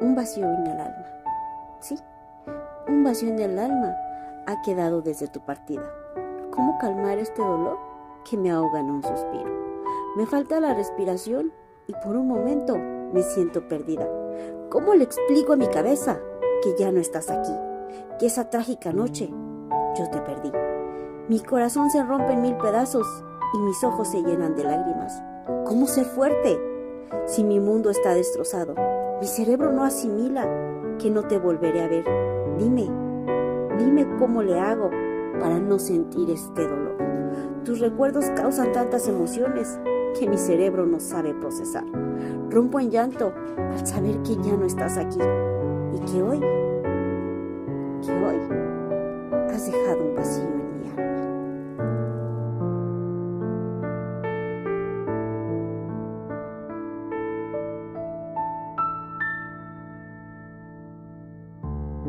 Un vacío en el alma. Sí, un vacío en el alma ha quedado desde tu partida. ¿Cómo calmar este dolor que me ahoga en un suspiro? Me falta la respiración y por un momento me siento perdida. ¿Cómo le explico a mi cabeza que ya no estás aquí? Que esa trágica noche yo te perdí. Mi corazón se rompe en mil pedazos y mis ojos se llenan de lágrimas. ¿Cómo ser fuerte si mi mundo está destrozado? Mi cerebro no asimila que no te volveré a ver. Dime cómo le hago para no sentir este dolor. Tus recuerdos causan tantas emociones que mi cerebro no sabe procesar. Rompo en llanto al saber que ya no estás aquí y que hoy has dejado un vacío